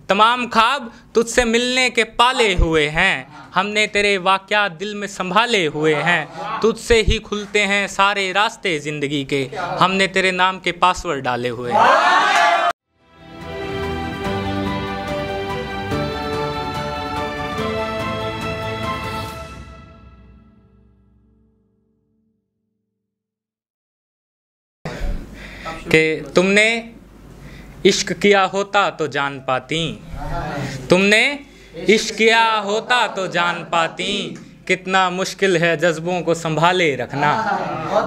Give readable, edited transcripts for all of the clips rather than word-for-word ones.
तमाम ख्वाब तुझसे मिलने के पाले हुए हैं, हमने तेरे वाक़यात दिल में संभाले हुए हैं, तुझसे ही खुलते हैं सारे रास्ते ज़िंदगी के, हमने तेरे नाम के पासवर्ड डाले हुए हैं। कि तुमने इश्क किया होता तो जान पाती, तुमने इश्क किया होता तो जान पाती, कितना मुश्किल है जज्बों को संभाले रखना,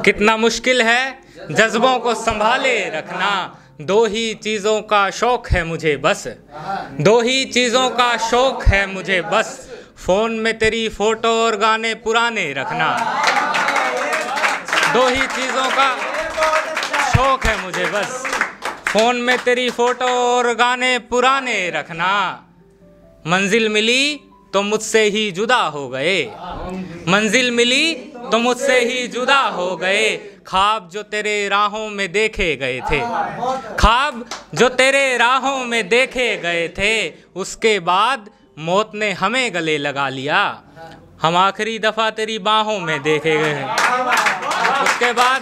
कितना मुश्किल है जज्बों को संभाले रखना। दो ही चीज़ों का शौक़ है मुझे बस, दो ही चीज़ों का शौक़ है मुझे बस, फ़ोन में तेरी फ़ोटो और गाने पुराने रखना। दो ही चीज़ों का शौक़ है मुझे बस, फ़ोन में तेरी फ़ोटो और गाने पुराने रखना। मंजिल मिली तो मुझसे ही जुदा हो गए, मंजिल मिली तो मुझसे ही जुदा हो गए, ख्वाब जो तेरे राहों में देखे गए थे, ख्वाब जो तेरे राहों में देखे गए थे, उसके बाद मौत ने हमें गले लगा लिया, हम आखिरी दफ़ा तेरी बाहों में देखे गए हैं, उसके बाद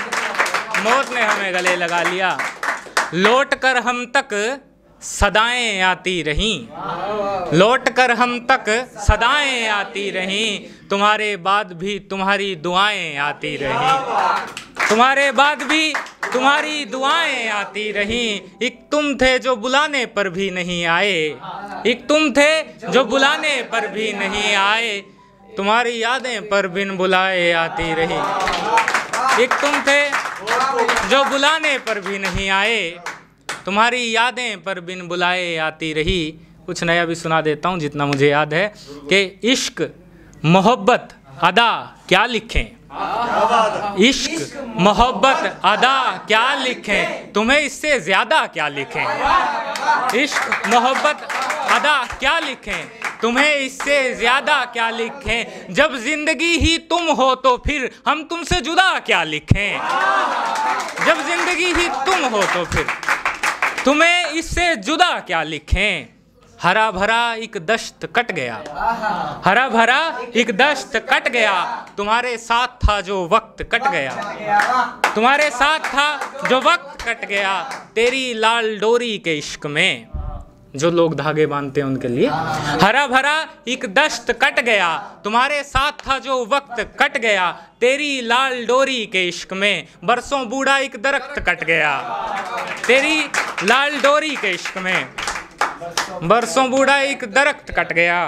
मौत ने हमें गले लगा लिया। लौट कर हम तक सदाएं आती रहीं, लौट कर हम तक सदाएं आती रहीं, तुम्हारे बाद भी तुम्हारी दुआएं आती रहीं, तुम्हारे बाद भी तुम्हारी दुआएं आती रहीं। एक तुम थे जो बुलाने पर भी नहीं आए, एक तुम थे जो बुलाने पर भी नहीं आए, तुम्हारी यादें पर बिन बुलाए आती रही। एक तुम थे जो बुलाने पर भी नहीं आए, तुम्हारी यादें पर बिन बुलाए आती रही। कुछ नया भी सुना देता हूँ जितना मुझे याद है कि इश्क मोहब्बत अदा क्या लिखें, इश्क मोहब्बत अदा क्या लिखें, तुम्हें इससे ज़्यादा क्या लिखें, इश्क मोहब्बत अदा क्या लिखें, तुम्हें इससे ज़्यादा क्या लिखें, जब ज़िंदगी ही तुम हो तो फिर हम तुमसे जुदा क्या लिखें, जब ज़िंदगी ही तुम हो तो फिर तुम्हें इससे जुदा क्या लिखें। हरा भरा एक दश्त कट गया, हरा भरा एक दश्त कट गया, तुम्हारे साथ था जो वक्त कट गया, तुम्हारे साथ था जो वक्त कट गया, तेरी लाल डोरी के इश्क में, जो लोग धागे बांधते हैं उनके लिए, हरा भरा एक दश्त कट गया, तुम्हारे साथ था जो वक्त कट गया, तेरी लाल डोरी के इश्क में, बरसों बूढ़ा एक दरख्त कट गया, तेरी लाल डोरी के इश्क में, बरसों बूढ़ा एक दरख्त कट गया।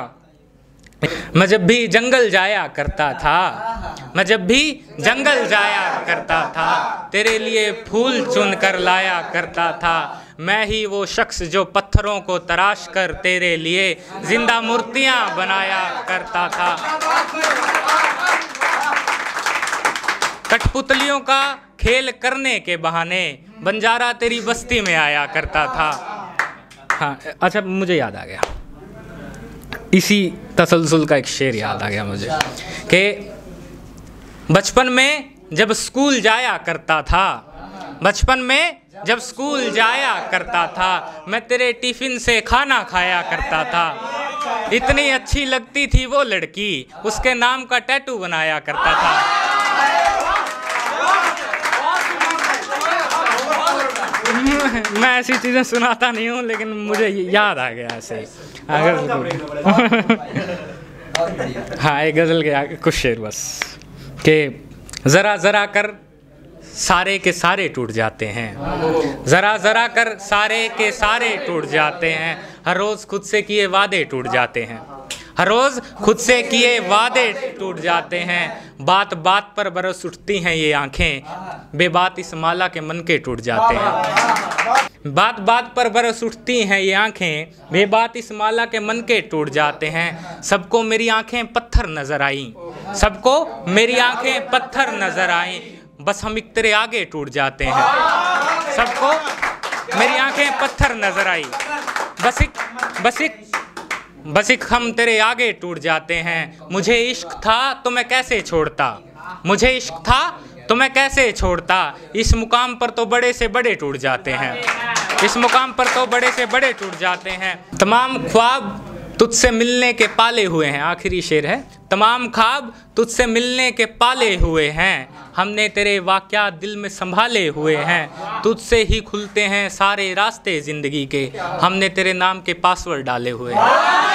मैं जब भी जंगल जाया करता था, मैं जब भी जंगल जाया करता था, तेरे लिए फूल चुन कर लाया करता था, मैं ही वो शख्स जो पत्थरों को तराश कर तेरे लिए जिंदा मूर्तियां बनाया करता था। कठपुतलियों का खेल करने के बहाने बंजारा तेरी बस्ती में आया करता था। हाँ अच्छा, मुझे याद आ गया, इसी तसलसल का एक शेर याद आ गया मुझे कि बचपन में जब स्कूल जाया करता था, बचपन में जब स्कूल जाया करता था, मैं तेरे टिफ़िन से खाना खाया करता था, इतनी अच्छी लगती थी वो लड़की, उसके नाम का टैटू बनाया करता था। मैं ऐसी चीज़ें सुनाता नहीं हूँ, लेकिन मुझे याद आ गया ऐसे ही। हाँ, एक गज़ल के आगे कुछ शेर बस कि ज़रा ज़रा कर सारे के सारे टूट जाते हैं, ज़रा ज़रा कर सारे के सारे टूट जाते हैं, हर रोज़ खुद से किए वादे टूट जाते हैं, हर रोज़ खुद से किए वादे टूट जाते हैं, बात बात पर बरस उठती हैं ये आँखें, बेबात इस माला के मन के टूट जाते हैं, बात बात पर बरस उठती हैं ये आँखें, बेबात इस माला के मन के टूट जाते हैं, सबको मेरी आँखें पत्थर नज़र आईं, सबको मेरी आँखें पत्थर नज़र आईं, बस हम एक तेरे आगे टूट जाते हैं, सबको मेरी आँखें पत्थर नज़र आई, बस एक हम तेरे आगे टूट जाते हैं, मुझे इश्क था तो मैं कैसे छोड़ता, मुझे इश्क था तो मैं कैसे छोड़ता, इस मुकाम पर तो बड़े से बड़े टूट जाते हैं, इस मुकाम पर तो बड़े से बड़े टूट जाते हैं। तमाम ख्वाब तुझसे मिलने के पाले हुए हैं, आखिरी शेर है। तमाम ख्वाब तुझसे मिलने के पाले हुए हैं, हमने तेरे वाक़यात दिल में संभाले हुए हैं। तुझसे ही खुलते हैं सारे रास्ते ज़िंदगी के, हमने तेरे नाम के पासवर्ड डाले हुए हैं।